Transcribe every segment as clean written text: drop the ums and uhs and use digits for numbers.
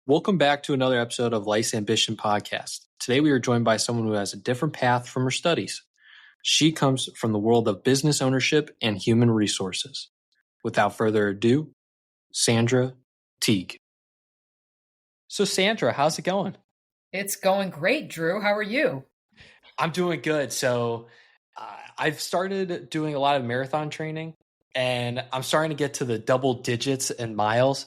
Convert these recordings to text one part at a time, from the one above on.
Welcome back to another episode of Life's Ambition Podcast. Today we are joined by someone who has a different path from her studies. She comes from the world of business ownership and human resources. Without further ado, Sandra Teague. So Sandra, how's it going? It's going great, Drew. How are you? I'm doing good. So I've started doing a lot of marathon training, and I'm starting to get to the double digits in miles.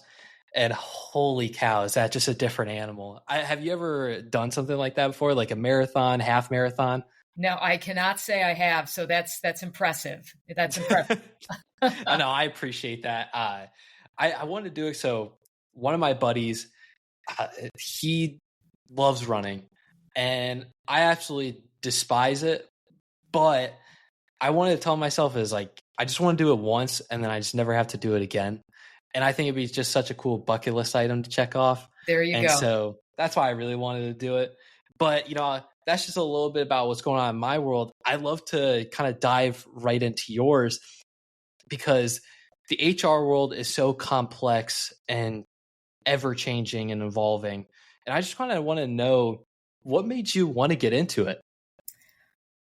And holy cow, is that just a different animal? Have you ever done something like that before, like a marathon, half marathon? No, I cannot say I have. So that's impressive. That's impressive. I know. I appreciate that. I want to do it. So one of my buddies, he loves running, and I absolutely despise it. But I wanted to tell myself is like, I just want to do it once, and then I just never have to do it again. And I think it'd be just such a cool bucket list item to check off. There you go. So that's why I really wanted to do it. But, that's just a little bit about what's going on in my world. I love to kind of dive right into yours because the HR world is so complex and ever changing and evolving. And I just kind of want to know, what made you want to get into it?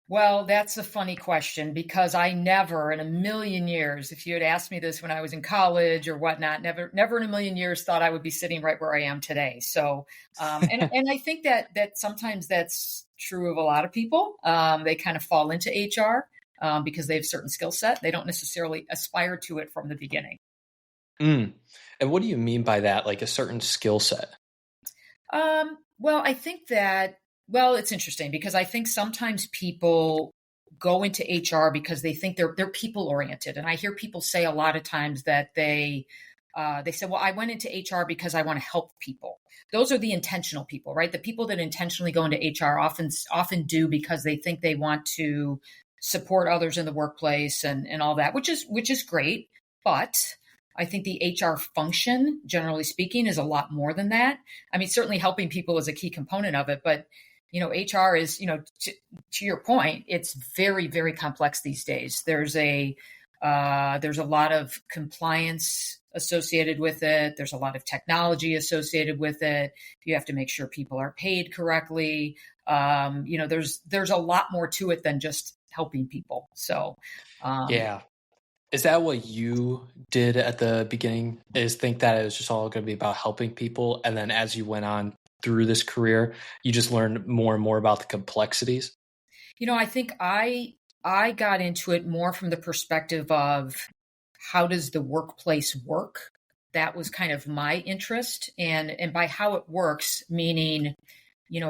Well, that's a funny question because I never in a million years, if you had asked me this when I was in college or whatnot, never in a million years thought I would be sitting right where I am today. So, and I think that sometimes that's true of a lot of people. They kind of fall into HR because they have a certain skill set. They don't necessarily aspire to it from the beginning. And what do you mean by that? Like a certain skill set? Well, I think that, it's interesting because I think sometimes people go into HR because they think they're people oriented. And I hear people say a lot of times that they say, well, I went into HR because I want to help people. Those are the intentional people, right? The people that intentionally go into HR often do because they think they want to support others in the workplace and all that, which is great. But I think the HR function, generally speaking, is a lot more than that. I mean, certainly helping people is a key component of it, but HR is, to your point, it's very, very complex these days. There's a lot of compliance associated with it. There's a lot of technology associated with it. You have to make sure people are paid correctly. There's a lot more to it than just helping people. So, yeah. Is that what you did at the beginning, is think that it was just all going to be about helping people? And then as you went on through this career, you just learned more and more about the complexities? I think I got into it more from the perspective of how does the workplace work? That was kind of my interest. And by how it works, meaning,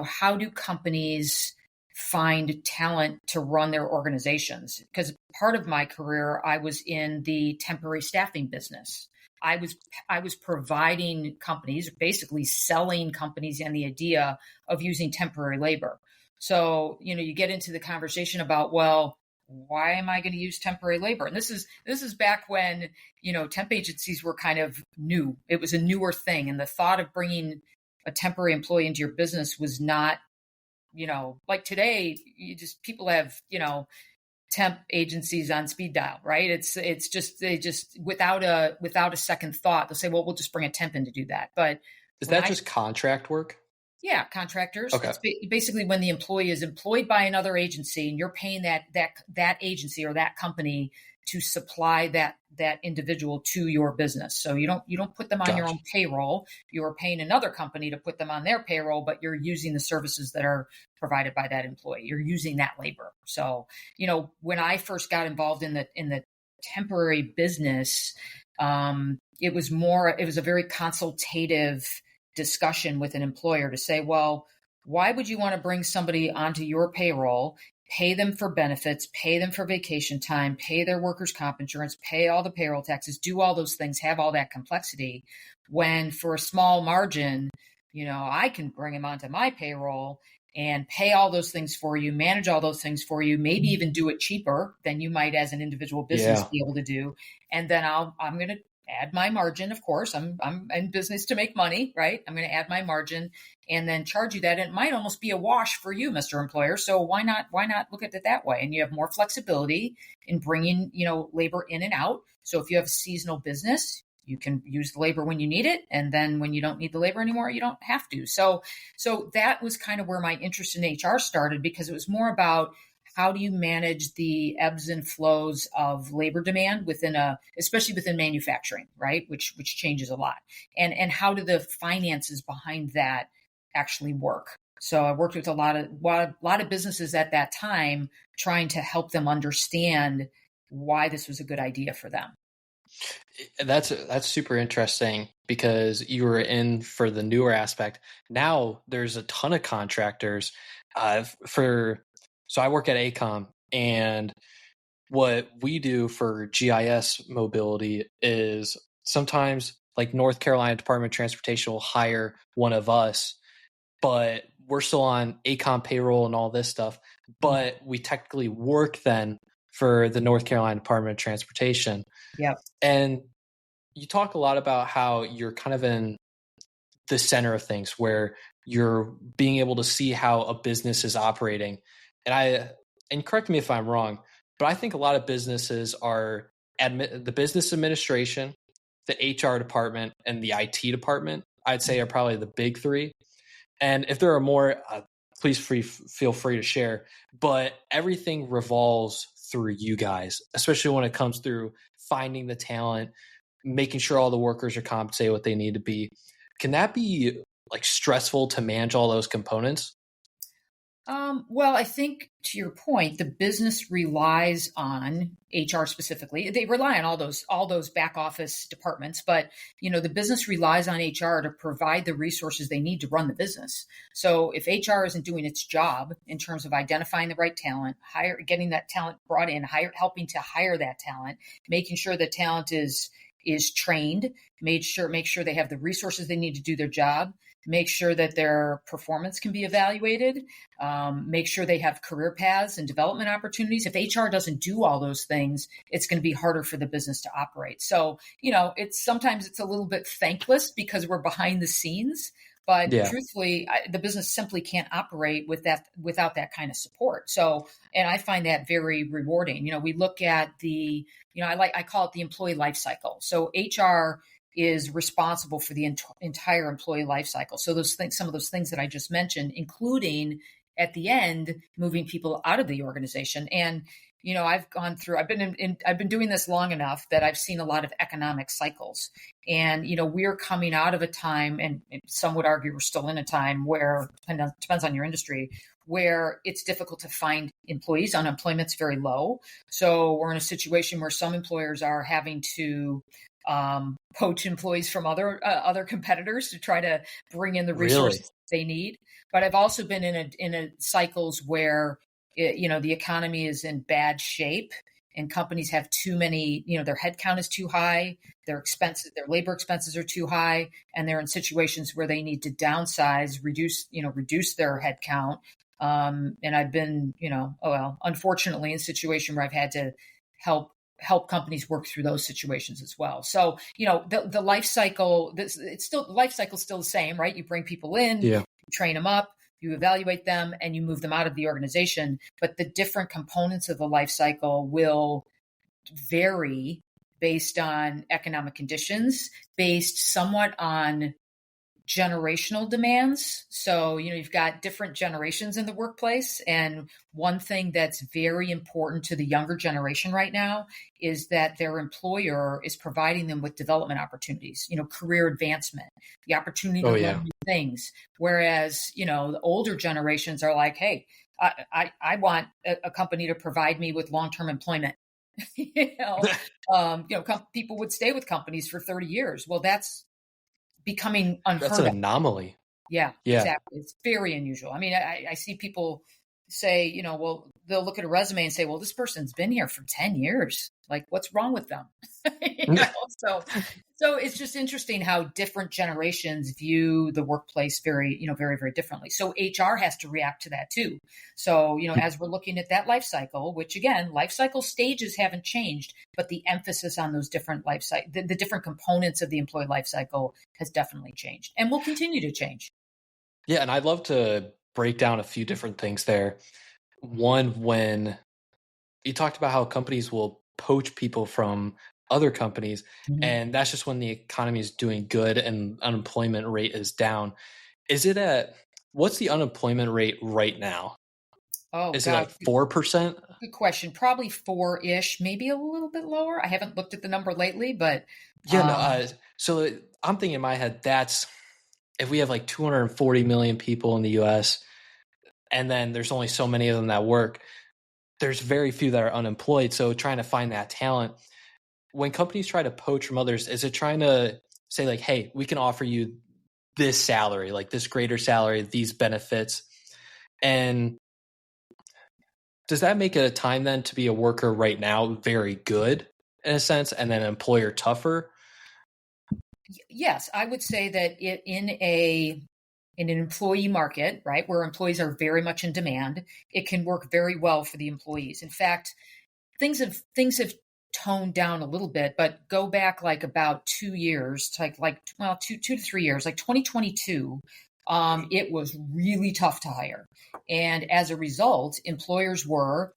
how do companies find talent to run their organizations? Because part of my career, I was in the temporary staffing business. I was providing companies, basically selling companies and the idea of using temporary labor. So, you get into the conversation about, well, why am I going to use temporary labor? And this is back when, temp agencies were kind of new. It was a newer thing. And the thought of bringing a temporary employee into your business was not, like today, people have, temp agencies on speed dial, right? It's just, they just, without a second thought, they'll say, well, we'll just bring a temp in to do that. But is that just contract work? Yeah, contractors. Okay. It's basically when the employee is employed by another agency and you're paying that agency or that company to supply that individual to your business. So you don't put them on your own payroll. You're paying another company to put them on their payroll, but you're using the services that are provided by that employee. You're using that labor. So, when I first got involved in the temporary business, it was a very consultative discussion with an employer to say, well, why would you want to bring somebody onto your payroll, pay them for benefits, pay them for vacation time, pay their workers' comp insurance, pay all the payroll taxes, do all those things, have all that complexity, when for a small margin, I can bring them onto my payroll and pay all those things for you, manage all those things for you, maybe even do it cheaper than you might as an individual business be able to do. And then I'm going to add my margin. Of course, I'm in business to make money, right? I'm going to add my margin and then charge you that. And it might almost be a wash for you, Mr. Employer. So why not look at it that way? And you have more flexibility in bringing, labor in and out. So if you have a seasonal business, You can use the labor when you need it, and then when you don't need the labor anymore, you don't have to. So that was kind of where my interest in HR started, because it was more about how do you manage the ebbs and flows of labor demand especially within manufacturing, right? Which changes a lot. And how do the finances behind that actually work? So I worked with a lot of businesses at that time, trying to help them understand why this was a good idea for them. That's super interesting, because you were in for the newer aspect. Now there's a ton of contractors so I work at ACOM, and what we do for GIS mobility is sometimes, like, North Carolina Department of Transportation will hire one of us, but we're still on ACOM payroll and all this stuff, but we technically work then for the North Carolina Department of Transportation. Yep. And you talk a lot about how you're kind of in the center of things, where you're being able to see how a business is operating. And correct me if I'm wrong, but I think a lot of businesses are the business administration, the HR department, and the IT department, I'd say, are probably the big three. And if there are more, please feel free to share. But everything revolves through you guys, especially when it comes through finding the talent, making sure all the workers are compensated what they need to be. Can that be, like, stressful to manage all those components? Well, I think, to your point, the business relies on HR specifically. They rely on all those back office departments, but the business relies on HR to provide the resources they need to run the business. So if HR isn't doing its job in terms of identifying the right talent, getting that talent brought in, helping to hire that talent, making sure the talent is trained, make sure they have the resources they need to do their job, make sure that their performance can be evaluated, make sure they have career paths and development opportunities. If HR doesn't do all those things, it's going to be harder for the business to operate. So, sometimes it's a little bit thankless because we're behind the scenes, but truthfully, the business simply can't operate without that kind of support. So, and I find that very rewarding. We look at I call it the employee life cycle. So HR is responsible for the entire employee life cycle. So some of those things that I just mentioned, including at the end, moving people out of the organization. And I've been doing this long enough that I've seen a lot of economic cycles. And we're coming out of a time, and some would argue we're still in a time where, depends on your industry, where it's difficult to find employees. Unemployment's very low. So we're in a situation where some employers are having to poach employees from other competitors to try to bring in the resources they need. But I've also been in cycles where the economy is in bad shape and companies have too many, their headcount is too high, their labor expenses are too high, and they're in situations where they need to downsize, reduce their headcount. And I've been, unfortunately, in a situation where I've had to help companies work through those situations as well. So, the life cycle, the life cycle is still the same, right? You bring people in, you train them up, you evaluate them, and you move them out of the organization. But the different components of the life cycle will vary based on economic conditions, based somewhat on generational demands. So, you've got different generations in the workplace. And one thing that's very important to the younger generation right now is that their employer is providing them with development opportunities, career advancement, the opportunity to learn new things. Whereas, the older generations are like, hey, I want a company to provide me with long-term employment. People would stay with companies for 30 years. Well, that's becoming unheard of. That's an anomaly. Yeah, exactly. It's very unusual. I mean, I see people say, well, they'll look at a resume and say, well, this person's been here for 10 years. Like, what's wrong with them? So it's just interesting how different generations view the workplace very, very, very differently. So HR has to react to that too. So, as we're looking at that life cycle, which again, life cycle stages haven't changed, but the emphasis on those different the different components of the employee life cycle has definitely changed and will continue to change. Yeah. And I'd love to break down a few different things there. One, when you talked about how companies will poach people from other companies. Mhm. And that's just when the economy is doing good and unemployment rate is down. What's the unemployment rate right now? Oh Is it gosh, like 4%? good question. Probably four-ish, maybe a little bit lower. I haven't looked at the number lately, but Yeah, no, um, so I'm thinking in my head, that's if we have like 240 million people in the US, and then there's only so many of them that work, there's very few that are unemployed. So trying to find that talent, when companies try to poach from others, is it trying to say like, hey, we can offer you this salary, like this greater salary, these benefits? And does that make it a time then to be a worker right now very good in a sense, and then an employer tougher? yes, I would say that in an employee market, right, where employees are very much in demand, it can work very well for the employees. In fact, things have toned down a little bit, but go back like about 2 years, like well, two to 3 years, like 2022, it was really tough to hire, and as a result, employers were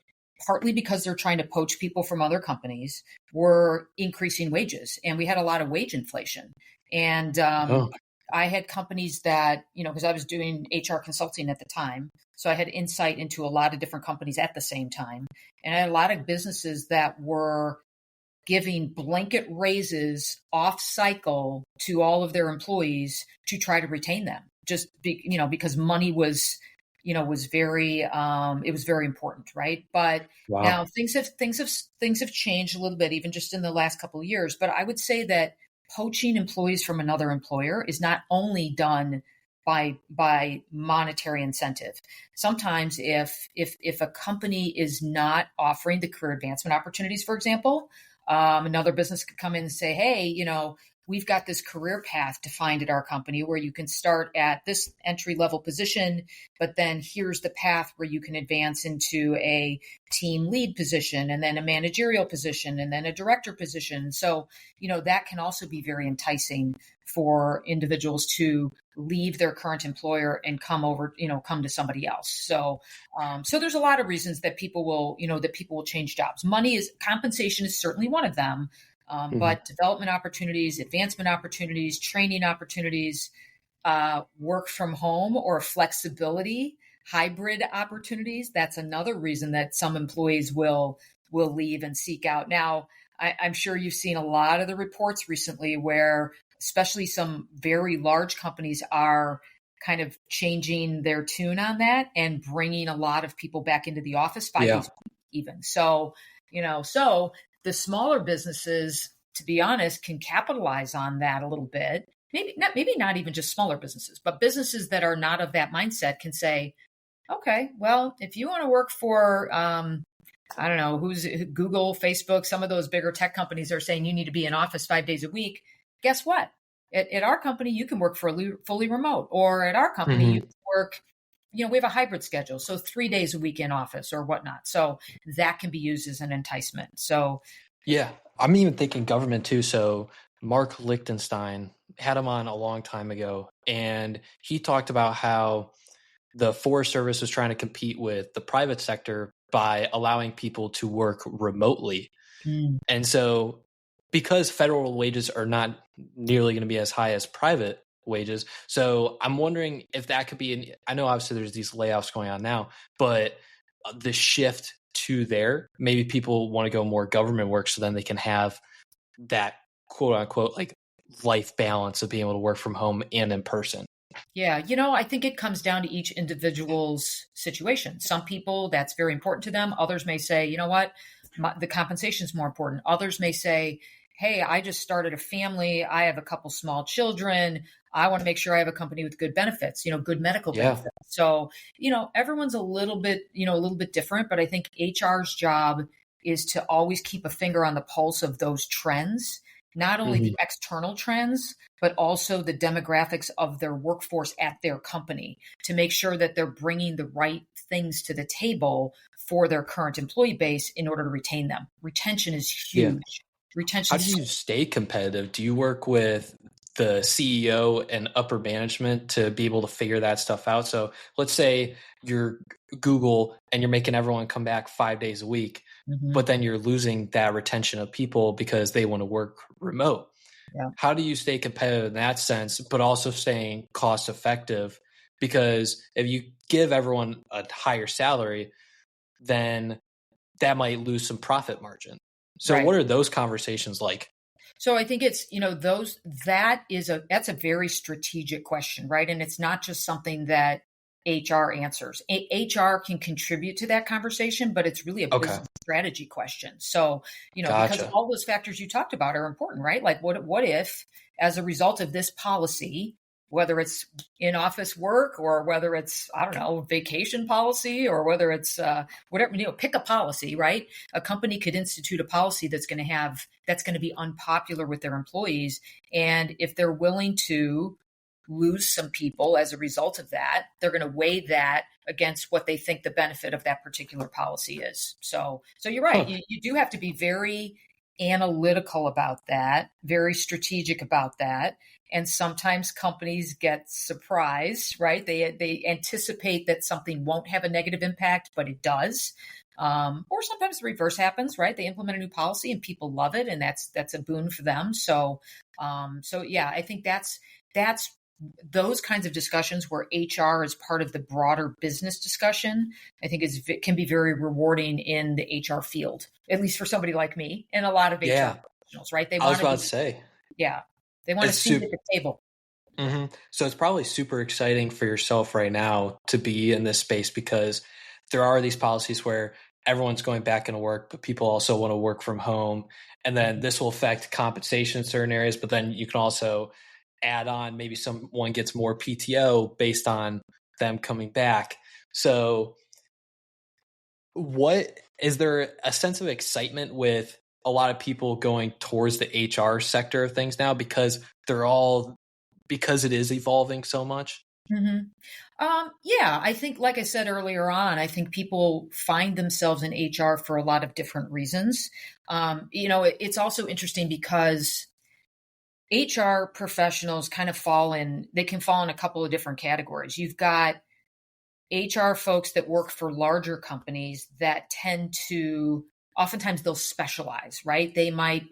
partly because they're trying to poach people from other companies, were increasing wages, and we had a lot of wage inflation. And Oh, I had companies that, because I was doing HR consulting at the time, so I had insight into a lot of different companies at the same time. And I had a lot of businesses that were giving blanket raises off cycle to all of their employees to try to retain them. Because money was very it was very important, right? But now wow. things have changed a little bit, even just in the last couple of years. But I would say that poaching employees from another employer is not only done by monetary incentive. Sometimes if a company is not offering the career advancement opportunities, for example, another business could come in and say, hey, we've got this career path defined at our company where you can start at this entry level position, but then here's the path where you can advance into a team lead position, and then a managerial position, and then a director position. So, that can also be very enticing for individuals to leave their current employer and come to somebody else. So there's a lot of reasons that people will change jobs. Compensation is certainly one of them, Mhm. but development opportunities, advancement opportunities, training opportunities, work from home or flexibility, hybrid opportunities. That's another reason that some employees will leave and seek out. Now, I'm sure you've seen a lot of the reports recently where, especially some very large companies, are kind of changing their tune on that and bringing a lot of people back into the office 5 days Yeah. a week, even. So the smaller businesses, to be honest, can capitalize on that a little bit. Maybe not even just smaller businesses, but businesses that are not of that mindset can say, okay, well, if you want to work for, I don't know, who's Google, Facebook, some of those bigger tech companies are saying you need to be in office 5 days a week. Guess what? At our company, you can work fully remote, or at our company, you Mhm. can work, we have a hybrid schedule. So 3 days a week in office or whatnot. So that can be used as an enticement. So, Yeah, I'm even thinking government too. So Mark Lichtenstein had him on a long time ago, and he talked about how the Forest Service was trying to compete with the private sector by allowing people to work remotely. mm, And so, because federal wages are not nearly going to be as high as private wages, so I'm wondering if that could be I know obviously there's these layoffs going on now, but the shift to there, maybe people want to go more government work so then they can have that quote unquote like life balance of being able to work from home and in person. yeah, I think it comes down to each individual's situation. Some people, that's very important to them. Others may say, you know what, the compensation is more important. Others may say, hey, I just started a family. I have a couple small children. I want to make sure I have a company with good benefits, good medical Yeah. benefits. So, everyone's a little bit different, but I think HR's job is to always keep a finger on the pulse of those trends, not only the Hmm. external trends, but also the demographics of their workforce at their company, to make sure that they're bringing the right things to the table for their current employee base in order to retain them. Retention is Yeah. huge. How Retention. do you stay competitive? Do you work with the CEO and upper management to be able to figure that stuff out? So let's say you're Google and you're making everyone come back 5 days a week. Mm-hmm. but then you're losing that retention of people because they want to work remote. Yeah. How do you stay competitive in that sense, but also staying cost effective? Because if you give everyone a higher salary, then that might lose some profit margin. So Right. what are those conversations like? So I think it's, that's a very strategic question, right? And it's not just something that HR answers. HR can contribute to that conversation, but it's really a Okay. business strategy question. So, because Gotcha. all those factors you talked about are important, right? Like what if, as a result of this policy, whether it's in office work or whether it's, I don't know, vacation policy, or whether it's whatever, pick a policy, right? A company could institute a policy that's going to be unpopular with their employees. And if they're willing to lose some people as a result of that, they're going to weigh that against what they think the benefit of that particular policy is. So you're right. Huh. You do have to be very analytical about that, very strategic about that. And sometimes companies get surprised, right? They anticipate that something won't have a negative impact, but it does. Or sometimes the reverse happens, right? They implement a new policy and people love it, and that's a boon for them. So yeah, I think that's those kinds of discussions where HR is part of the broader business discussion, I think can be very rewarding in the HR field, at least for somebody like me and a lot of HR professionals, right? I was about to say. Yeah, they want a seat at the table. Mm-hmm. So it's probably super exciting for yourself right now to be in this space, because there are these policies where everyone's going back into work, but people also want to work from home. And then this will affect compensation in certain areas, but then you can also add on maybe someone gets more PTO based on them coming back. So what is there a sense of excitement with a lot of people going towards the HR sector of things now, because it is evolving so much? Mm-hmm. Yeah, I think, like I said earlier on, I think people find themselves in HR for a lot of different reasons. It's also interesting because HR professionals kind of can fall in a couple of different categories. You've got HR folks that work for larger companies that oftentimes they'll specialize, right? They might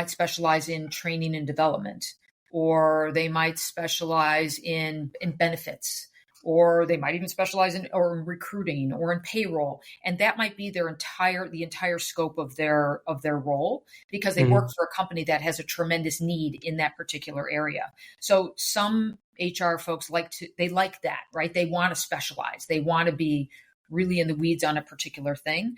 specialize in training and development, or they might specialize in benefits, or they might even specialize in recruiting or in payroll. And that might be the entire scope of their role, because they work for a company that has a tremendous need in that particular area. So some HR folks like that, right? They want to specialize. They want to be really in the weeds on a particular thing.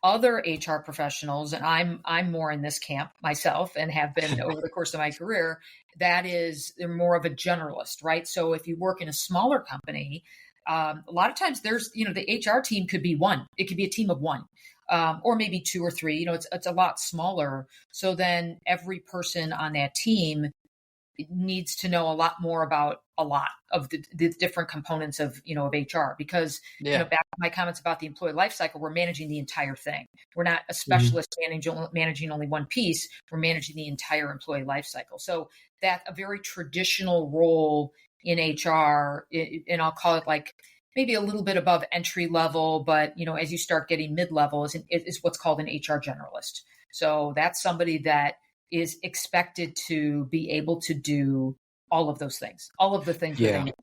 Other HR professionals, and I'm more in this camp myself and have been over the course of my career, they're more of a generalist, right? So if you work in a smaller company, a lot of times there's, the HR team could be one. It could be a team of one. Or maybe two or three, it's a lot smaller. So then every person on that team needs to know a lot more about a lot of the different components of HR, because back to my comments about the employee life cycle, we're managing the entire thing. We're not a specialist managing only one piece. We're managing the entire employee life cycle. So that a very traditional role in HR, and I'll call it like maybe a little bit above entry level, but as you start getting mid-level, is what's called an HR generalist. So that's somebody that is expected to be able to do all of those things, all of the things that they need.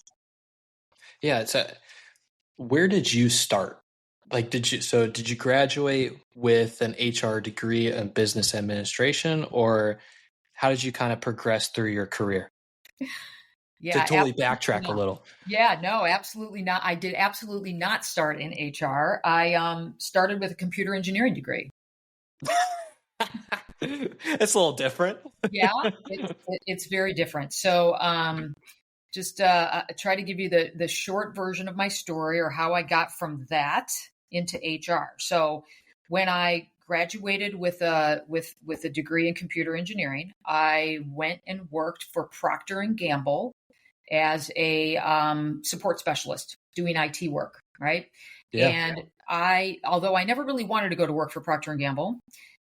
Yeah. Where did you start? Like, did you graduate with an HR degree in business administration, or how did you kind of progress through your career? Yeah, To totally backtrack a little. Yeah, no, absolutely not. I did absolutely not start in HR. I started with a computer engineering degree. It's a little different. Yeah, it's very different. So just try to give you the short version of my story, or how I got from that into HR. So when I graduated with a degree in computer engineering, I went and worked for Procter and Gamble as a support specialist doing IT work, right? Yeah. And although I never really wanted to go to work for Procter and Gamble,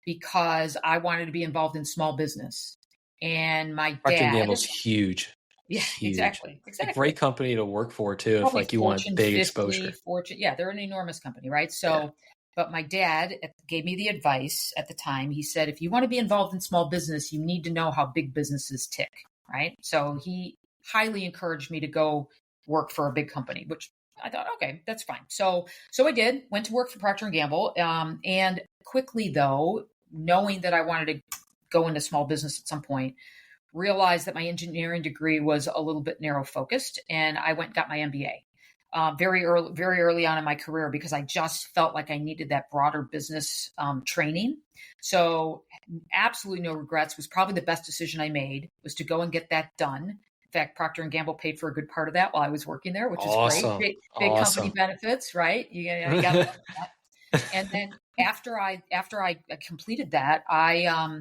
because I wanted to be involved in small business. And my Procter & dad, Gamble's huge. Yeah, huge. exactly. A great Exactly. company to work for too, if Probably like you want Fortune big 50, exposure. Fortune. Yeah, they're an enormous company, right? Yeah. So, but my dad gave me the advice at the time. He said, if you want to be involved in small business, you need to know how big businesses tick, right? So he highly encouraged me to go work for a big company, which I thought, okay, that's fine. So I did. Went to work for Procter and Gamble, and quickly though, knowing that I wanted to go into small business at some point, realized that my engineering degree was a little bit narrow focused, and I went and got my MBA very early on in my career because I just felt like I needed that broader business training. So, absolutely no regrets. Was probably the best decision I made was to go and get that done. In fact, Procter and Gamble paid for a good part of that while I was working there, which is great. Awesome. Big company Awesome. benefits, right? You got to love that. And then after I completed that, I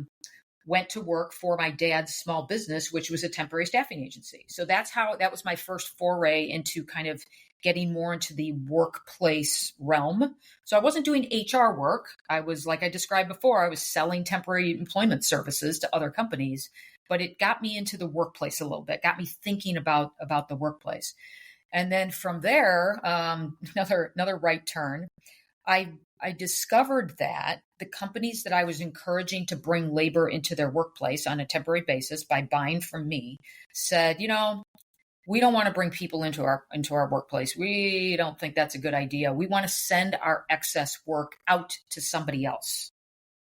went to work for my dad's small business, which was a temporary staffing agency. So that was my first foray into kind of getting more into the workplace realm. So I wasn't doing HR work. I was, like I described before, I was selling temporary employment services to other companies, but it got me into the workplace a little bit, got me thinking about the workplace. And then from there, another right turn. I discovered that the companies that I was encouraging to bring labor into their workplace on a temporary basis by buying from me said, we don't want to bring people into our workplace. We don't think that's a good idea. We want to send our excess work out to somebody else.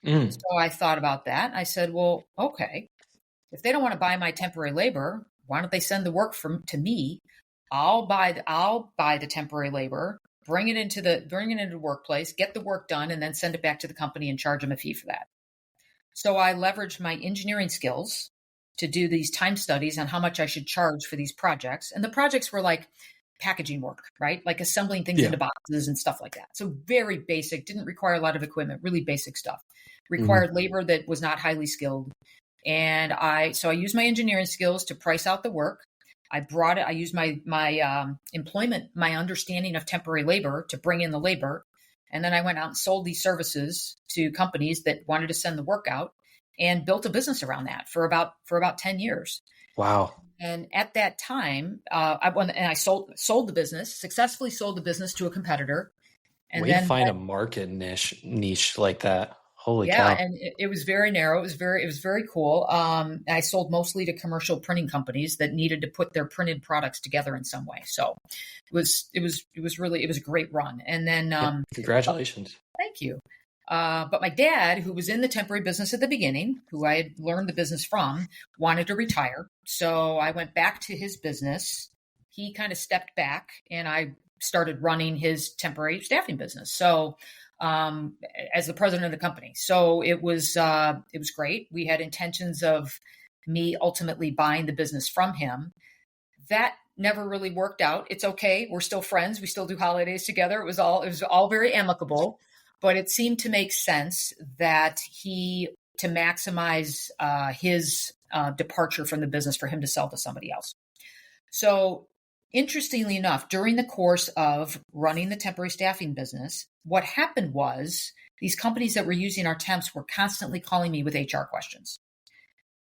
Mm. So I thought about that. I said, well, okay, if they don't want to buy my temporary labor, why don't they send the work to me? I'll buy the temporary labor, bring it into the workplace, get the work done, and then send it back to the company and charge them a fee for that. So I leveraged my engineering skills to do these time studies on how much I should charge for these projects. And the projects were like packaging work, right? Like assembling things Yeah. into boxes and stuff like that. So very basic, didn't require a lot of equipment, really basic stuff. Mm-hmm. Required labor that was not highly skilled. And I used my engineering skills to price out the work. I used my employment, my understanding of temporary labor to bring in the labor. And then I went out and sold these services to companies that wanted to send the work out and built a business around that for about 10 years. Wow. And at that time, I sold the business, successfully sold the business to a competitor. And Way to then find a market niche like that. Holy yeah, cow. and it was very narrow. It was very cool. I sold mostly to commercial printing companies that needed to put their printed products together in some way. So it was a great run. And then Congratulations. thank you. But my dad, who was in the temporary business at the beginning, who I had learned the business from, wanted to retire. So I went back to his business. He kind of stepped back, and I started running his temporary staffing business. So as the president of the company. So it was great. We had intentions of me ultimately buying the business from him. That never really worked out. It's okay. We're still friends. We still do holidays together. It was all very amicable, but it seemed to make sense that to maximize his departure from the business for him to sell to somebody else. So interestingly enough, during the course of running the temporary staffing business, what happened was these companies that were using our temps were constantly calling me with HR questions.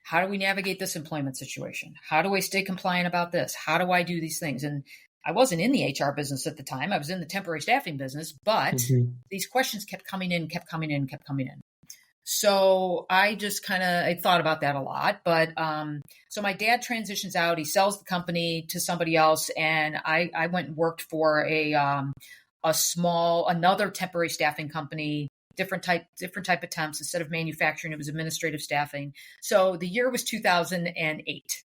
How do we navigate this employment situation? How do I stay compliant about this? How do I do these things? And I wasn't in the HR business at the time. I was in the temporary staffing business, but these questions kept coming in. So I just I thought about that a lot. But so my dad transitions out. He sells the company to somebody else, and I went and worked for another temporary staffing company, different type of temps. Instead of manufacturing, it was administrative staffing. So the year was 2008.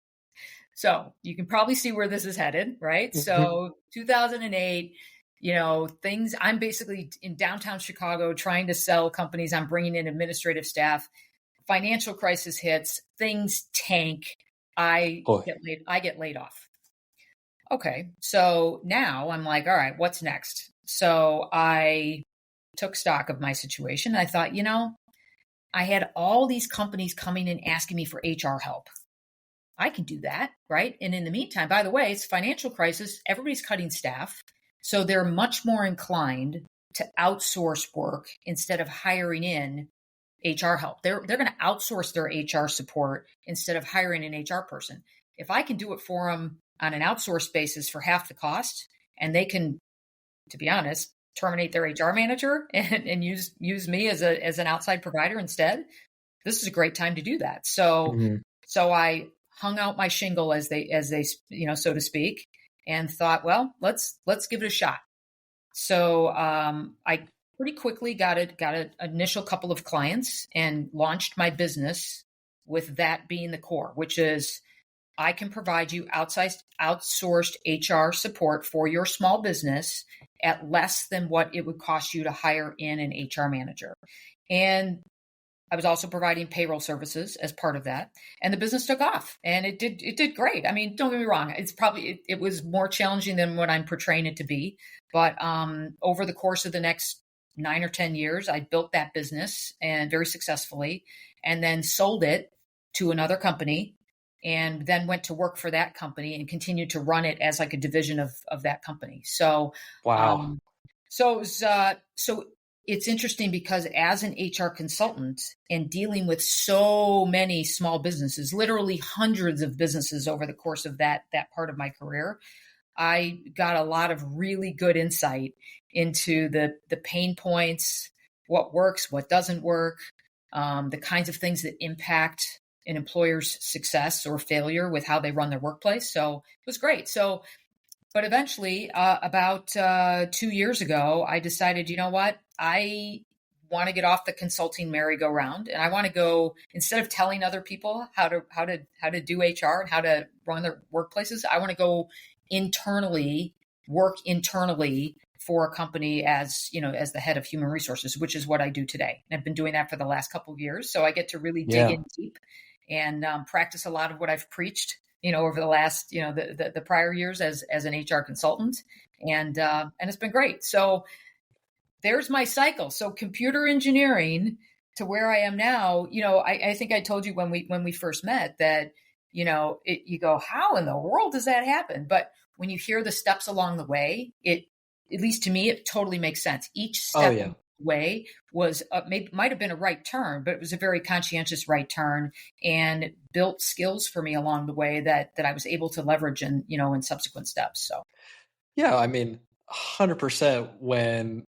So you can probably see where this is headed, right? So 2008. I'm basically in downtown Chicago trying to sell companies. I'm bringing in administrative staff. Financial crisis hits, things tank. I get laid off. Okay. So now I'm like, all right, what's next? So I took stock of my situation. I thought, I had all these companies coming in asking me for HR help. I can do that, right? And in the meantime, by the way, it's financial crisis. Everybody's cutting staff. So they're much more inclined to outsource work instead of hiring in HR help. They're going to outsource their HR support instead of hiring an HR person. if I can do it for them on an outsourced basis for half the cost, and they can, to be honest, terminate their HR manager and use me as an outside provider instead, this is a great time to do that. So I hung out my shingle as they so to speak, and thought, well, let's give it a shot. So I pretty quickly got an initial couple of clients and launched my business with that being the core, which is I can provide you outsourced HR support for your small business at less than what it would cost you to hire in an HR manager. And I was also providing payroll services as part of that. And the business took off, and it did great. I mean, don't get me wrong. It was more challenging than what I'm portraying it to be. But over the course of the next 9 or 10 years, I built that business and very successfully, and then sold it to another company, and then went to work for that company and continued to run it as like a division of that company. So, Wow. So it was, so it's interesting because as an HR consultant and dealing with so many small businesses, literally hundreds of businesses over the course of that part of my career, I got a lot of really good insight into the pain points, what works, what doesn't work, the kinds of things that impact an employer's success or failure with how they run their workplace. So it was great. So, but eventually, about 2 years ago, I decided, you know what, I want to get off the consulting merry-go-round, and I want to go, instead of telling other people how to do HR and how to run their workplaces, I want to go work internally for a company as the head of human resources, which is what I do today. And I've been doing that for the last couple of years. So I get to really dig in deep and practice a lot of what I've preached, over the last, the prior years as an HR consultant. And it's been great. So there's my cycle. So computer engineering to where I am now, I think I told you when we first met that, you go, how in the world does that happen? But when you hear the steps along the way, at least to me, it totally makes sense. Each step of the way was might have been a right turn, but it was a very conscientious right turn and built skills for me along the way that I was able to leverage in subsequent steps. So, yeah, I mean, 100% when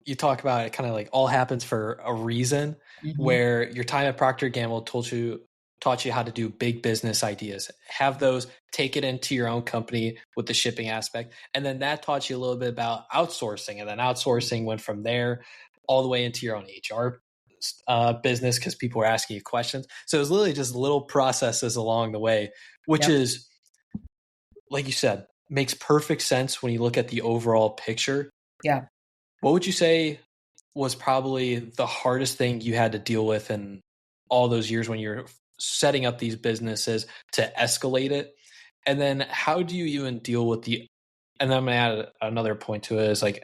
you talk about it, kind of like all happens for a reason, where your time at Procter & Gamble taught you how to do big business ideas, have those, take it into your own company with the shipping aspect. And then that taught you a little bit about outsourcing. And then outsourcing went from there all the way into your own HR business because people were asking you questions. So it was literally just little processes along the way, which is, like you said, makes perfect sense when you look at the overall picture. Yeah. What would you say was probably the hardest thing you had to deal with in all those years when you're setting up these businesses to escalate it? And then how do you even deal with and then I'm going to add another point to it, is like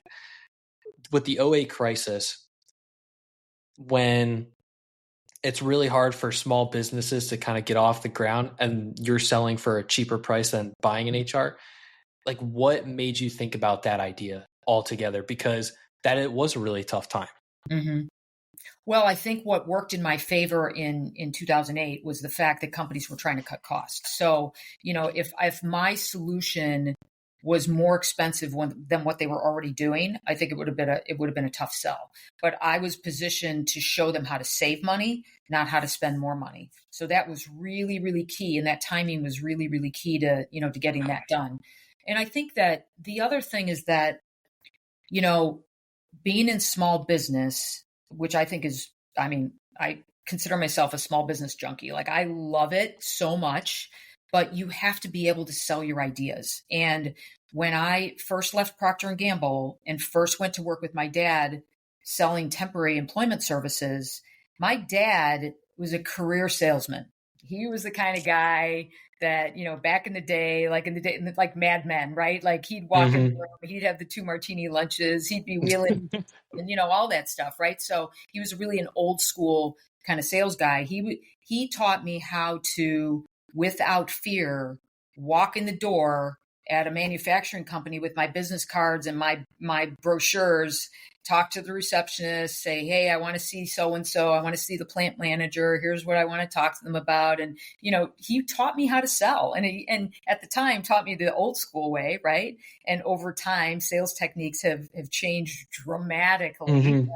with the '08 crisis, when it's really hard for small businesses to kind of get off the ground and you're selling for a cheaper price than buying an HR, like what made you think about that idea altogether? Because it was a really tough time. Mm-hmm. Well, I think what worked in my favor in 2008 was the fact that companies were trying to cut costs. So, if my solution was more expensive than what they were already doing, I think it would have been a tough sell. But I was positioned to show them how to save money, not how to spend more money. So that was really, really key, and that timing was really, really key to getting that done. And I think that the other thing is that being in small business, which I think is, I consider myself a small business junkie. Like I love it so much, but you have to be able to sell your ideas. And when I first left Procter & Gamble and first went to work with my dad selling temporary employment services, my dad was a career salesman. He was the kind of guy that, back in the day, like Mad Men, right? Like he'd walk in the room, he'd have the 2 martini lunches, he'd be wheeling and, all that stuff, right? So he was really an old school kind of sales guy. He taught me how to, without fear, walk in the door at a manufacturing company with my business cards and my brochures, talk to the receptionist, say, hey, I want to see so-and-so. I want to see the plant manager. Here's what I want to talk to them about. And, he taught me how to sell. And at the time taught me the old school way, right? And over time, sales techniques have changed dramatically,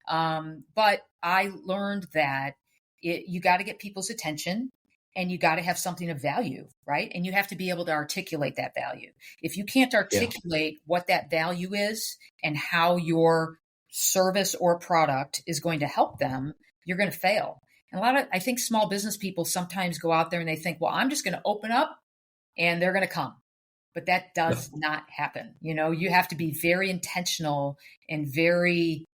right? But I learned that you got to get people's attention. And you got to have something of value, right? And you have to be able to articulate that value. If you can't articulate what that value is and how your service or product is going to help them, you're going to fail. And I think small business people sometimes go out there and they think, well, I'm just going to open up and they're going to come. But that does not happen. You have to be very intentional and very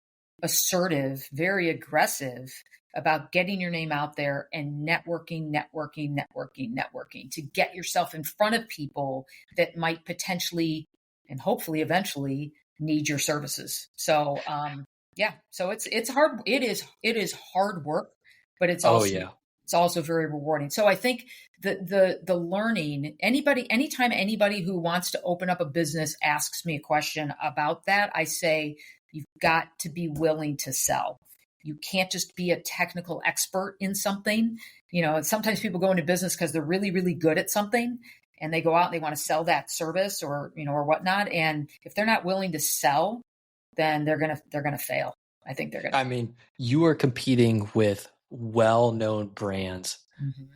assertive, very aggressive about getting your name out there and networking to get yourself in front of people that might potentially and hopefully eventually need your services. So, so it's hard. It is hard work, but it's also very rewarding. So I think the learning, anytime anybody who wants to open up a business asks me a question about that, I say, you've got to be willing to sell. You can't just be a technical expert in something. Sometimes people go into business because they're really, really good at something and they go out and they want to sell that service or whatnot. And if they're not willing to sell, then they're going to fail. I think they're going to. I mean, you are competing with well-known brands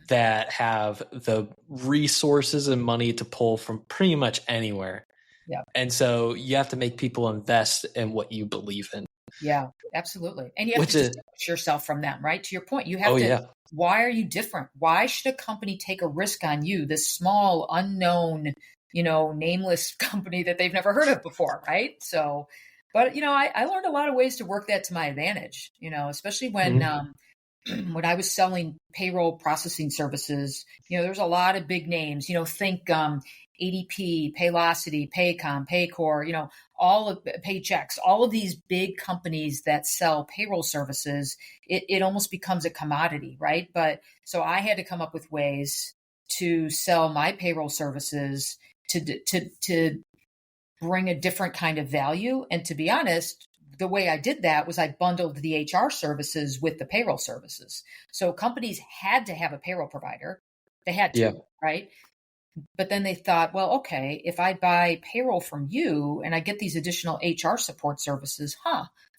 that have the resources and money to pull from pretty much anywhere. Yeah. And so you have to make people invest in what you believe in. Yeah, absolutely. And you have to distinguish yourself from them, right? To your point, you have to, why are you different? Why should a company take a risk on you, this small, unknown, nameless company that they've never heard of before, right? So, but, I learned a lot of ways to work that to my advantage, especially when I was selling payroll processing services, there's a lot of big names, think ADP, Paylocity, Paycom, Paycor, all of Paychex, all of these big companies that sell payroll services, it almost becomes a commodity, right? But so I had to come up with ways to sell my payroll services to bring a different kind of value. And to be honest, the way I did that was I bundled the HR services with the payroll services. So companies had to have a payroll provider. They had to, right? But then they thought, well, okay, if I buy payroll from you and I get these additional HR support services,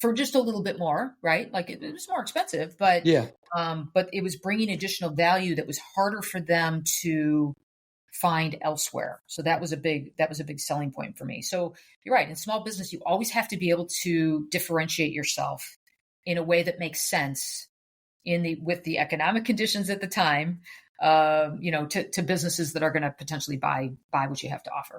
for just a little bit more, right? Like it was more expensive, but it was bringing additional value that was harder for them to find elsewhere. So that was a big selling point for me. So you're right. In small business, you always have to be able to differentiate yourself in a way that makes sense with the economic conditions at the time, to businesses that are going to potentially buy what you have to offer.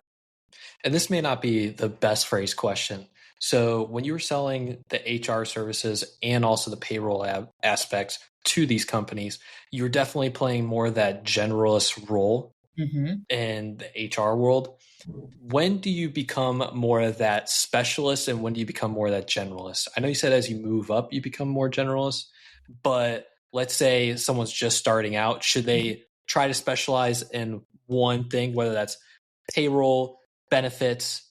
And this may not be the best phrased question. So when you were selling the HR services and also the payroll aspects to these companies, you were definitely playing more of that generalist role in the HR world. When do you become more of that specialist and when do you become more of that generalist? I know you said as you move up, you become more generalist, but let's say someone's just starting out, should they try to specialize in one thing, whether that's payroll, benefits,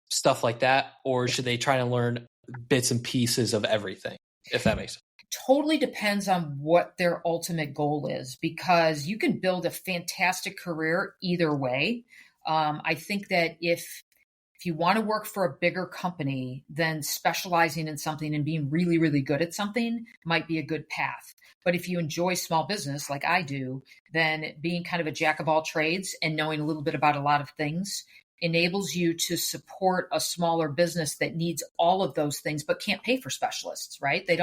stuff like that, or should they try to learn bits and pieces of everything, if that makes sense? Totally depends on what their ultimate goal is, because you can build a fantastic career either way. I think that if you want to work for a bigger company, then specializing in something and being really, really good at something might be a good path. But if you enjoy small business like I do, then being kind of a jack of all trades and knowing a little bit about a lot of things enables you to support a smaller business that needs all of those things, but can't pay for specialists, right? They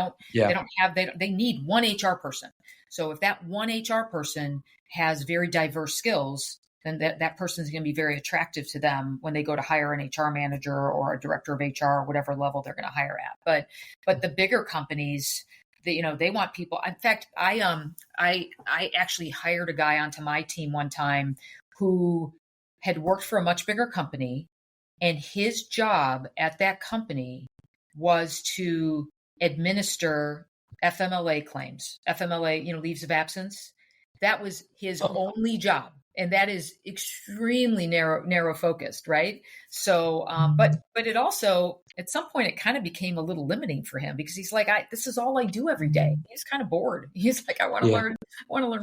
need one HR person. So if that one HR person has very diverse skills, then that person is going to be very attractive to them when they go to hire an HR manager or a director of HR or whatever level they're going to hire at. But the bigger companies, they want people. In fact, I actually hired a guy onto my team one time who had worked for a much bigger company, and his job at that company was to administer FMLA claims, FMLA, leaves of absence. That was his only job And that is extremely narrow focused, right? So, but it also, at some point, it kind of became a little limiting for him because he's like, this is all I do every day. He's kind of bored. He's like, I want to learn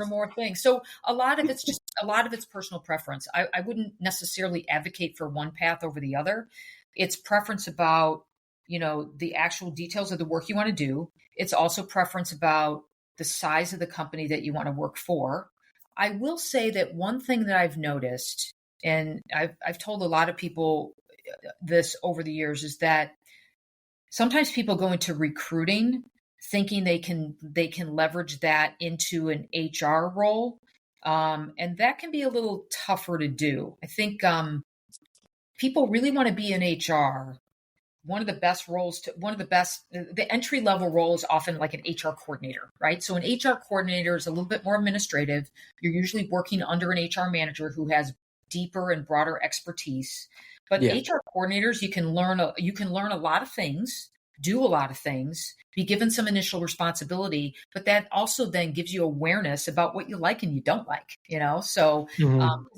more things. So a lot of it's personal preference. I wouldn't necessarily advocate for one path over the other. It's preference about, the actual details of the work you want to do. It's also preference about the size of the company that you want to work for. I will say that one thing that I've noticed, and I've told a lot of people this over the years, is that sometimes people go into recruiting thinking they can leverage that into an HR role, and that can be a little tougher to do. I think people really want to be in HR. The entry level role is often like an HR coordinator, right? So an HR coordinator is a little bit more administrative. You're usually working under an HR manager who has deeper and broader expertise. But HR coordinators, you can learn a lot of things, do a lot of things, be given some initial responsibility, but that also then gives you awareness about what you like and you don't like, so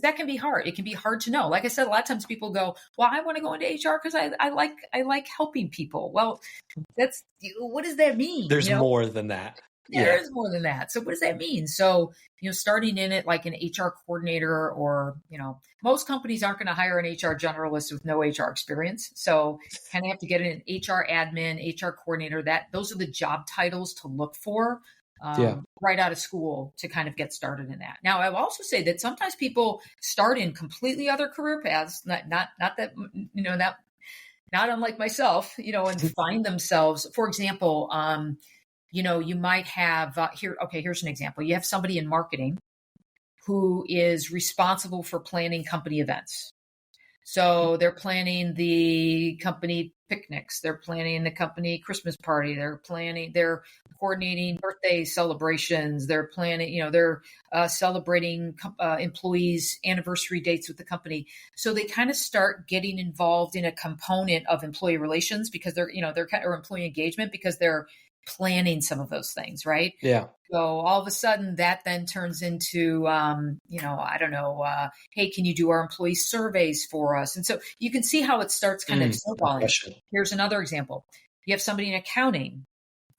that can be hard. It can be hard to know. Like I said, a lot of times people go, well, I want to go into HR because I like helping people. Well, what does that mean? There's more than that. There is more than that. So what does that mean? So, starting in it like an HR coordinator, or, most companies aren't going to hire an HR generalist with no HR experience. So kind of have to get an HR admin, HR coordinator. Those are the job titles to look for right out of school to kind of get started in that. Now, I will also say that sometimes people start in completely other career paths, not that, not unlike myself, and find themselves, for example, you might have here's an example. You have somebody in marketing who is responsible for planning company events. So they're planning the company picnics. They're planning the company Christmas party. They're coordinating birthday celebrations. They're planning, they're celebrating employees' anniversary dates with the company. So they kind of start getting involved in a component of employee relations because they're or employee engagement because they're planning some of those things, right? Yeah. So all of a sudden that then turns into, hey, can you do our employee surveys for us? And so you can see how it starts kind of snowballing. Here's another example. You have somebody in accounting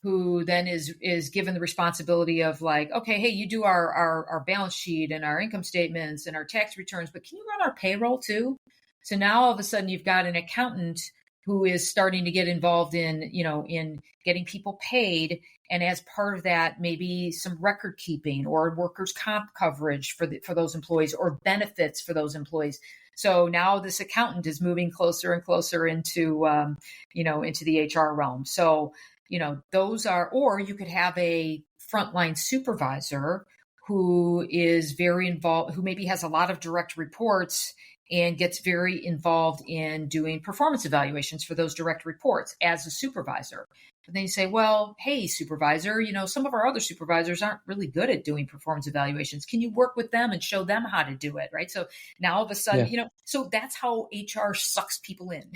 who then is given the responsibility of like, okay, hey, you do our balance sheet and our income statements and our tax returns, but can you run our payroll too? So now all of a sudden you've got an accountant who is starting to get involved in getting people paid. And as part of that, maybe some record keeping or workers' comp coverage for those employees or benefits for those employees. So now this accountant is moving closer and closer into the HR realm. So, those are, or you could have a frontline supervisor who is very involved, who maybe has a lot of direct reports and gets very involved in doing performance evaluations for those direct reports as a supervisor. But then you say, well, hey, supervisor, some of our other supervisors aren't really good at doing performance evaluations. Can you work with them and show them how to do it? Right. So now all of a sudden, so that's how HR sucks people in,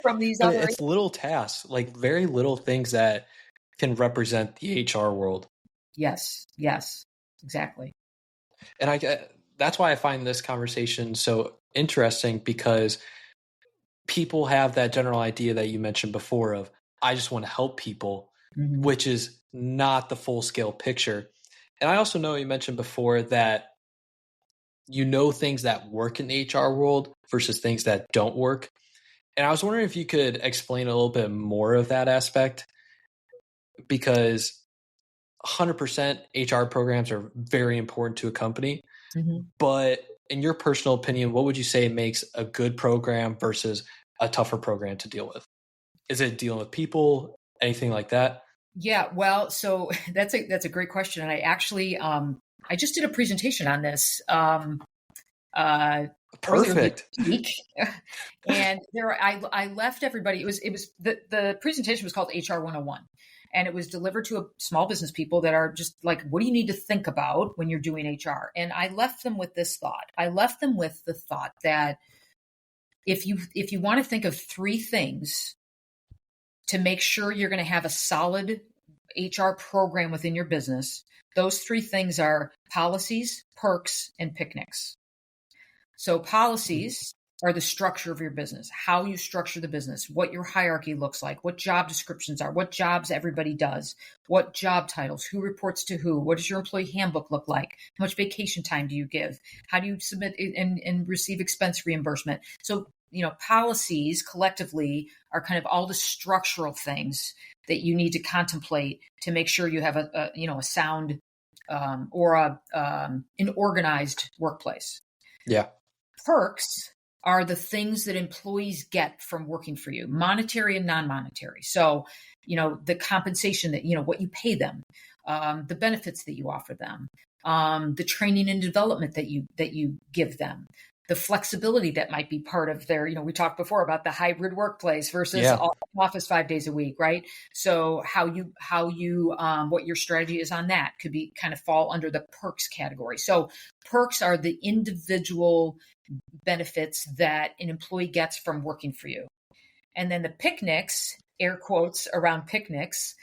from these other. It's little tasks, like very little things that can represent the HR world. Yes, exactly. And that's why I find this conversation so interesting, because people have that general idea that you mentioned before of, I just want to help people, which is not the full scale picture. And I also know you mentioned before that things that work in the HR world versus things that don't work. And I was wondering if you could explain a little bit more of that aspect, because 100% HR programs are very important to a company. But in your personal opinion, what would you say makes a good program versus a tougher program to deal with? Is it dealing with people, anything like that? Yeah, well, so that's a great question. And I actually, I just did a presentation on this. Perfect. This week. And I left everybody. It was the presentation was called HR 101. And it was delivered to small business people that are just like, what do you need to think about when you're doing HR? And I left them with this thought. I left them with the thought that if you want to think of 3 things to make sure you're going to have a solid HR program within your business, Those three things are policies, perks, and picnics. So policies are the structure of your business, how you structure the business, what your hierarchy looks like, what job descriptions are, what jobs everybody does, what job titles, who reports to who, what does your employee handbook look like, how much vacation time do you give, how do you submit and receive expense reimbursement. So, policies collectively are kind of all the structural things that you need to contemplate to make sure you have a sound or an organized workplace. Yeah. Perks are the things that employees get from working for you, monetary and non-monetary. So, the compensation that, what you pay them, the benefits that you offer them, the training and development that you give them, the flexibility that might be part of their, we talked before about the hybrid workplace versus office 5 days a week, right? So how you what your strategy is on that could be kind of fall under the perks category. So perks are the individual benefits that an employee gets from working for you. And then the picnics, air quotes around picnics,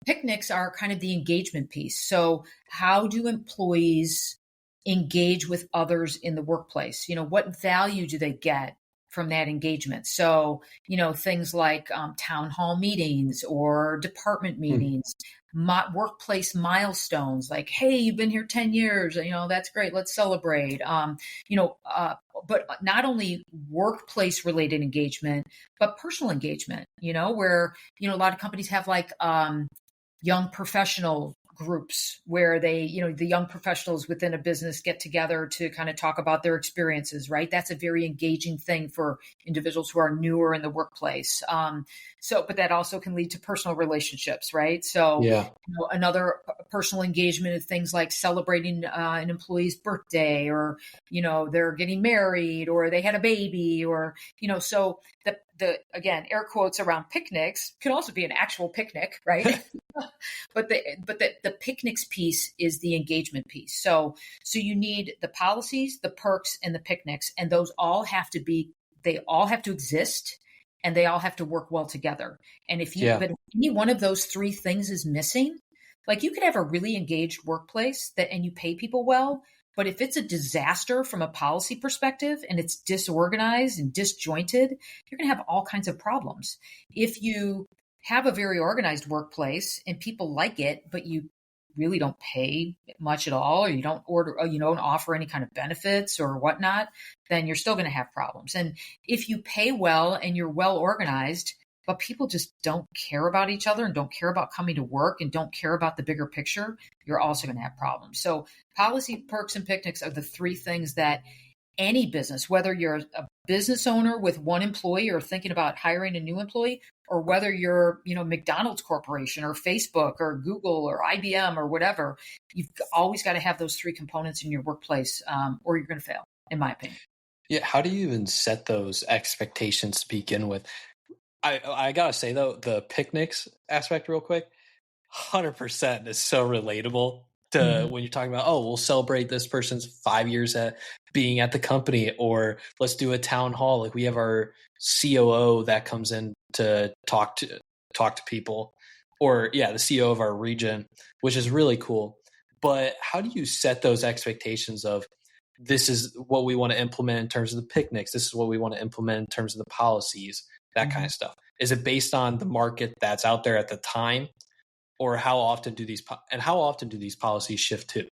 picnics are kind of the engagement piece. So how do employees engage with others in the workplace? What value do they get from that engagement? So, things like town hall meetings or department meetings, workplace milestones, like, hey, you've been here 10 years, that's great. Let's celebrate. But not only workplace related engagement, but personal engagement, where, a lot of companies have like young professional groups where they, the young professionals within a business get together to kind of talk about their experiences, right? That's a very engaging thing for individuals who are newer in the workplace. But that also can lead to personal relationships, right? So, another personal engagement is things like celebrating an employee's birthday, or, they're getting married, or they had a baby, or, so the again, air quotes around picnics can also be an actual picnic, right? But the picnics piece is the engagement piece. So you need the policies, the perks, and the picnics, and they all have to exist, and they all have to work well together. And but if any one of those three things is missing, like, you could have a really engaged workplace and you pay people well, but if it's a disaster from a policy perspective and it's disorganized and disjointed, you're going to have all kinds of problems. If you have a very organized workplace and people like it, but you really don't pay much at all, or you don't offer any kind of benefits or whatnot, then you're still going to have problems. And if you pay well and you're well organized, but people just don't care about each other and don't care about coming to work and don't care about the bigger picture, you're also going to have problems. So policy, perks, and picnics are the three things that any business, whether you're a business owner with one employee or thinking about hiring a new employee, or whether you're, McDonald's Corporation or Facebook or Google or IBM or whatever, you've always got to have those three components in your workplace, or you're going to fail, in my opinion. Yeah. How do you even set those expectations to begin with? I gotta say though, the picnics aspect real quick, 100% is so relatable to when you're talking about, we'll celebrate this person's 5 years at being at the company, or let's do a town hall. Like, we have our COO that comes in to talk to people, or the CEO of our region, which is really cool. But how do you set those expectations of, this is what we want to implement in terms of the picnics, this is what we want to implement in terms of the policies, that kind of stuff? Is it based on the market that's out there at the time, or how often do these policies shift too?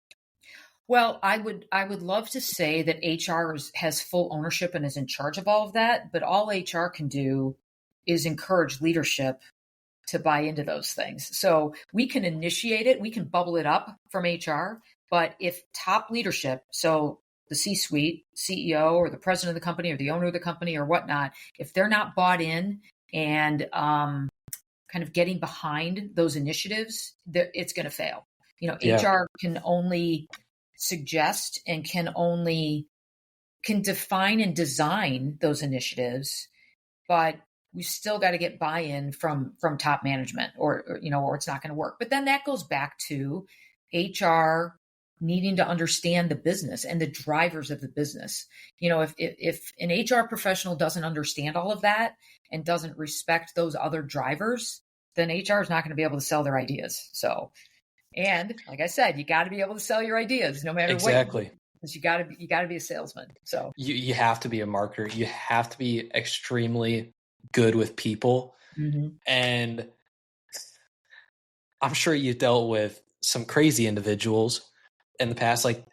Well, I would love to say that HR has full ownership and is in charge of all of that, but all HR can do is encourage leadership to buy into those things. So we can initiate it, we can bubble it up from HR, but if top leadership, so the C-suite, CEO or the president of the company or the owner of the company or whatnot, if they're not bought in and kind of getting behind those initiatives, it's going to fail. HR can only suggest and can define and design those initiatives, but we still got to get buy-in from top management, or it's not going to work. But then that goes back to HR needing to understand the business and the drivers of the business. If an HR professional doesn't understand all of that and doesn't respect those other drivers, then HR is not going to be able to sell their ideas. So And like I said, you got to be able to sell your ideas no matter what. Exactly. You got to be a salesman. So You have to be a marketer. You have to be extremely good with people. mm-hmm. And I'm sure you dealt with some crazy individuals in the past. Like,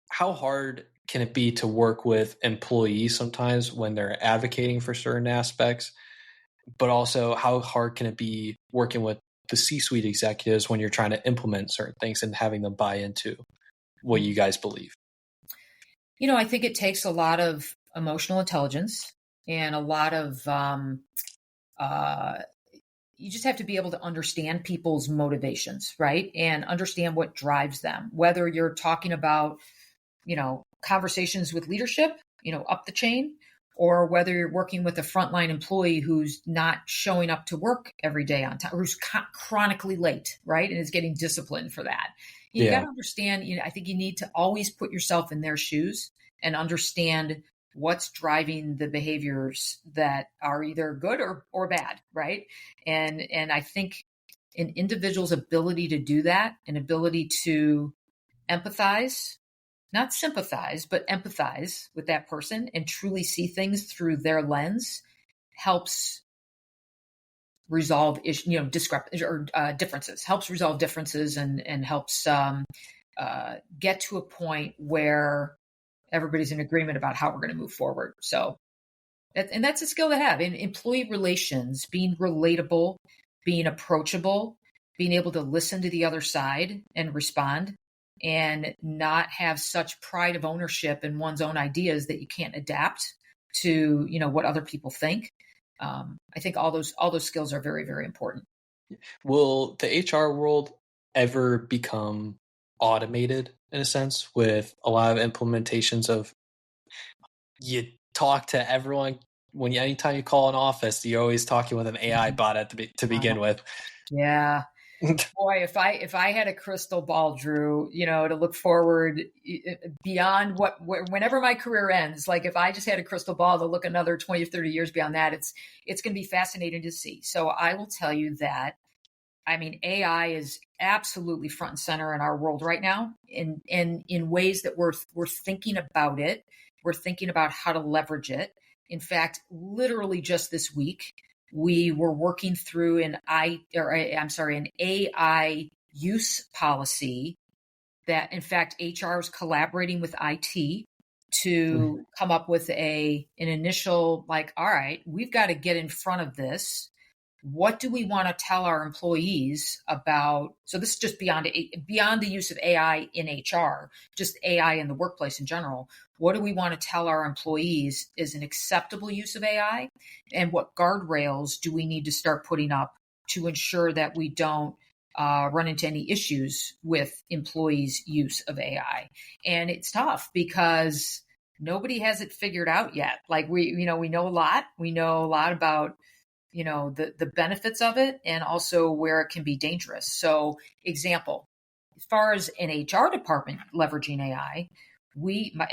how hard can it be to work with employees sometimes when they're advocating for certain aspects? But also, how hard can it be working with the C-suite executives when you're trying to implement certain things and having them buy into what you guys believe? I think it takes a lot of emotional intelligence and a lot of, you just have to be able to understand people's motivations, right? And understand what drives them, whether you're talking about, conversations with leadership, up the chain, or whether you're working with a frontline employee who's not showing up to work every day on time, or who's chronically late, right? And is getting disciplined for that. You got to understand, I think you need to always put yourself in their shoes and understand what's driving the behaviors that are either good or bad, right? And I think an individual's ability to do that, an ability to empathize, not sympathize, but empathize with that person and truly see things through their lens helps resolve differences, helps resolve differences and helps get to a point where everybody's in agreement about how we're going to move forward. So, and that's a skill to have in employee relations, being relatable, being approachable, being able to listen to the other side and respond, and not have such pride of ownership in one's own ideas that you can't adapt to, what other people think. I think all those skills are very, very important. Will the HR world ever become automated in a sense with a lot of implementations of you talk to everyone anytime you call an office, you're always talking with an AI bot to begin with. Yeah. Boy, if I had a crystal ball, Drew, to look forward beyond whenever my career ends, like if I just had a crystal ball to look another 20 or 30 years beyond that, it's going to be fascinating to see. So I will tell you that, AI is absolutely front and center in our world right now in ways that we're thinking about it. We're thinking about how to leverage it. In fact, literally just this week, we were working through an AI use policy that, in fact, HR is collaborating with IT to come up with an initial, like, all right, we've got to get in front of this. What do we want to tell our employees about? So this is just beyond the use of AI in HR, just AI in the workplace in general. What do we want to tell our employees is an acceptable use of AI? And what guardrails do we need to start putting up to ensure that we don't run into any issues with employees' use of AI? And it's tough because nobody has it figured out yet. Like we know a lot. We know a lot about the benefits of it and also where it can be dangerous. So, example, as far as an HR department leveraging AI,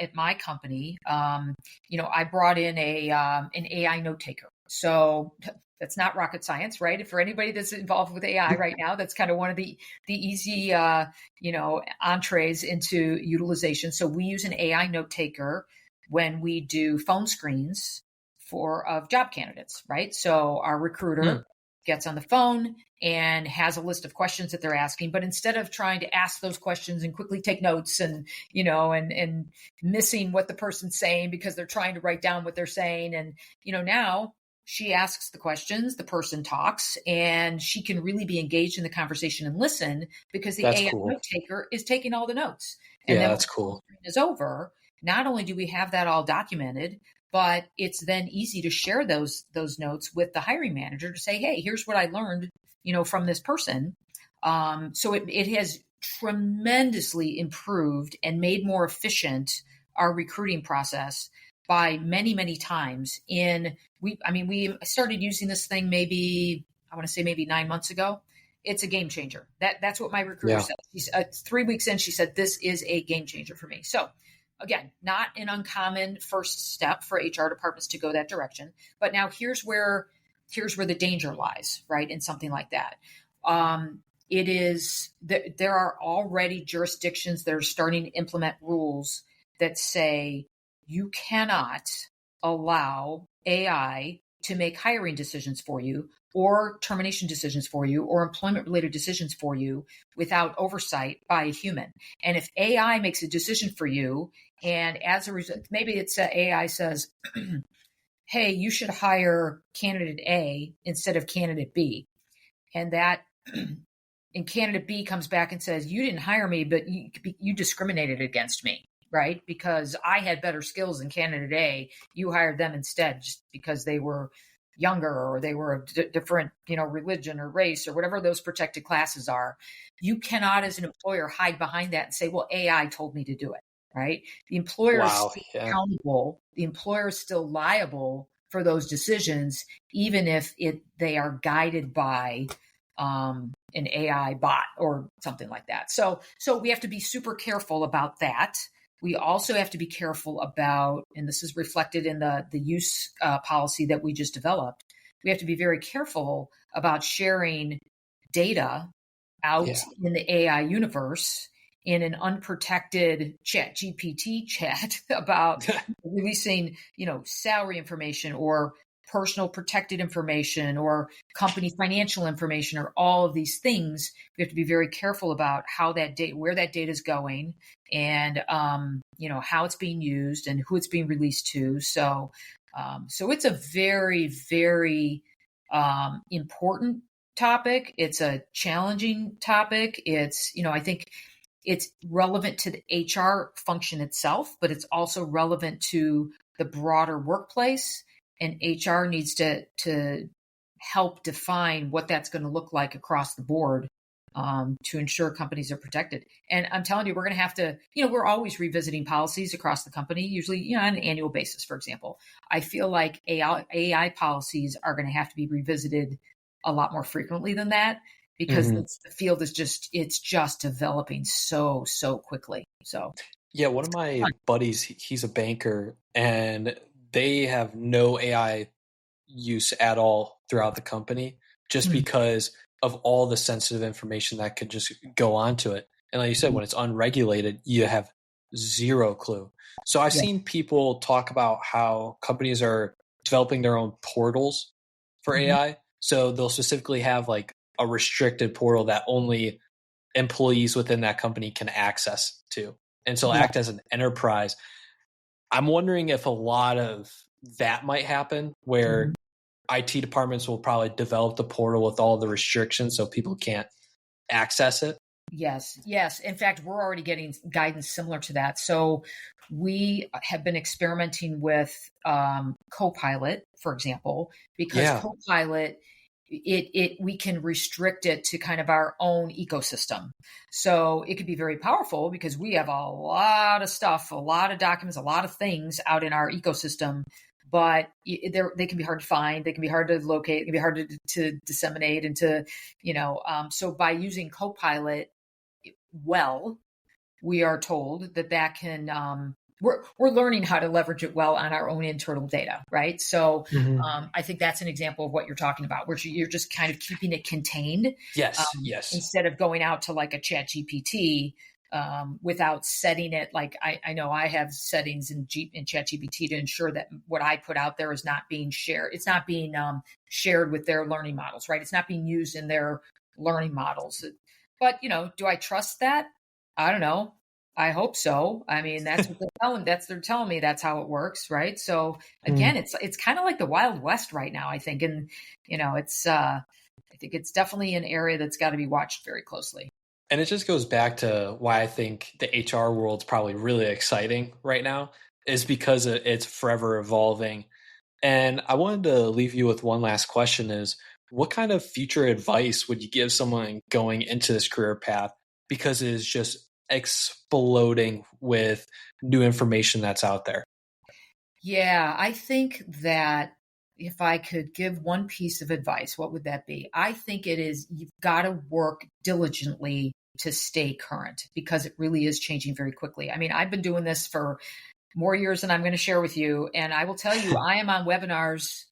at my company, I brought in an AI note taker. So that's not rocket science, right? For anybody that's involved with AI right now, that's kind of one of the easy, entrees into utilization. So we use an AI note taker when we do phone screens of job candidates, right? So our recruiter gets on the phone and has a list of questions that they're asking, but instead of trying to ask those questions and quickly take notes and missing what the person's saying because they're trying to write down what they're saying, and now she asks the questions, the person talks, and she can really be engaged in the conversation and listen because the AI note taker is taking all the notes. And then that's cool. When is over, not only do we have that all documented, but it's then easy to share those notes with the hiring manager to say, hey, here's what I learned, from this person. So it has tremendously improved and made more efficient our recruiting process by many, many times. We started using this thing maybe 9 months ago. It's a game changer. That's what my recruiter said. She's 3 weeks in, she said, this is a game changer for me. So again, not an uncommon first step for HR departments to go that direction. But now here's where the danger lies, right, in something like that. there are already jurisdictions that are starting to implement rules that say you cannot allow AI to make hiring decisions for you or termination decisions for you or employment related decisions for you without oversight by a human. And if AI makes a decision for you, and as a result, maybe it's AI says, hey, you should hire candidate A instead of candidate B. And and candidate B comes back and says, you didn't hire me, but you discriminated against me, right? Because I had better skills than candidate A. You hired them instead just because they were younger or they were a different, religion or race or whatever those protected classes are. You cannot, as an employer, hide behind that and say, well, AI told me to do it, right? The employer is still accountable. The employer is still liable for those decisions, even if they are guided by an AI bot or something like that. So we have to be super careful about that. We also have to be careful about, and this is reflected in the use policy that we just developed, we have to be very careful about sharing data out in the AI universe in an unprotected GPT chat about releasing, salary information or personal protected information or company financial information or all of these things. We have to be very careful about how that data, where that data is going and, how it's being used and who it's being released to. So it's a very, very important topic. It's a challenging topic. It's, I think it's relevant to the HR function itself, but it's also relevant to the broader workplace. And HR needs to help define what that's going to look like across the board to ensure companies are protected. And I'm telling you, we're going to have to, we're always revisiting policies across the company, usually, on an annual basis, for example. I feel like AI policies are going to have to be revisited a lot more frequently than that because the field is just developing so quickly. So, yeah, one of my buddies, he's a banker, and they have no AI use at all throughout the company just because of all the sensitive information that could just go onto it. And like you said, when it's unregulated, you have zero clue. So I've seen people talk about how companies are developing their own portals for AI. So they'll specifically have like a restricted portal that only employees within that company can access to. And so act as an enterprise. I'm wondering if a lot of that might happen where IT departments will probably develop the portal with all the restrictions so people can't access it. Yes. In fact, we're already getting guidance similar to that. So we have been experimenting with Copilot, for example, because Copilot, we can restrict it to kind of our own ecosystem. So it could be very powerful because we have a lot of stuff, a lot of documents, a lot of things out in our ecosystem, but they can be hard to find. They can be hard to locate. It can be hard to disseminate and to, so by using Copilot, we are told that can, we're learning how to leverage it well on our own internal data, right? So I think that's an example of what you're talking about, where you're just kind of keeping it contained. Yes. Instead of going out to like a chat GPT without setting it. Like I know I have settings in chat GPT to ensure that what I put out there is not being shared. It's not being shared with their learning models, right? It's not being used in their learning models. But, do I trust that? I don't know. I hope so. I mean, that's what they're telling me that's how it works. Right. So again, it's kind of like the Wild West right now, I think. And, I think it's definitely an area that's got to be watched very closely. And it just goes back to why I think the HR world's probably really exciting right now is because it's forever evolving. And I wanted to leave you with one last question is, what kind of future advice would you give someone going into this career path? Because it is just exploding with new information that's out there. Yeah, I think that if I could give one piece of advice, what would that be? I think it is you've got to work diligently to stay current because it really is changing very quickly. I mean, I've been doing this for more years than I'm going to share with you. And I will tell you, I am on webinars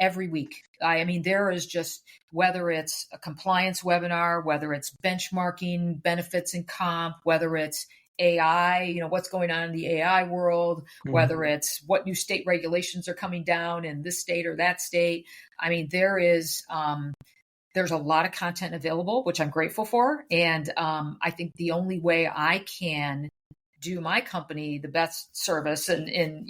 every week. I mean, there is just, whether it's a compliance webinar, whether it's benchmarking, benefits and comp, whether it's AI, what's going on in the AI world, whether it's what new state regulations are coming down in this state or that state. I mean, there's a lot of content available, which I'm grateful for. And I think the only way I can do my company the best service in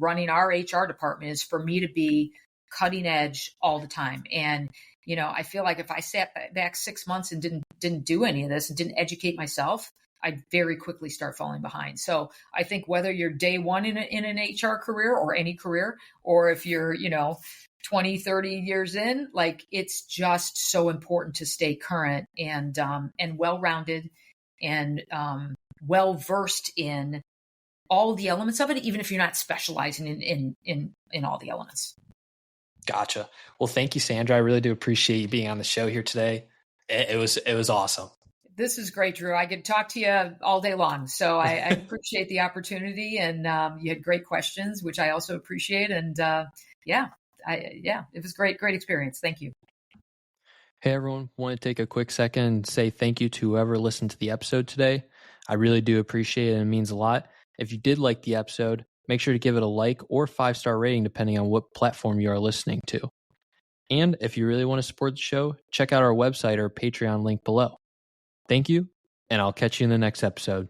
running our HR department is for me to be cutting edge all the time. And, I feel like if I sat back 6 months and didn't do any of this and didn't educate myself, I'd very quickly start falling behind. So I think whether you're day one in an HR career or any career, or if you're, 20, 30 years in, like, it's just so important to stay current and well-rounded and well-versed in all the elements of it, even if you're not specializing in all the elements. Gotcha. Well, thank you, Sandra. I really do appreciate you being on the show here today. It was awesome. This is great, Drew. I could talk to you all day long. So I appreciate the opportunity, and you had great questions, which I also appreciate. And it was great experience. Thank you. Hey, everyone. Want to take a quick second and say thank you to whoever listened to the episode today. I really do appreciate it, and it means a lot. If you did like the episode, make sure to give it a like or 5-star rating, depending on what platform you are listening to. And if you really want to support the show, check out our website or Patreon link below. Thank you, and I'll catch you in the next episode.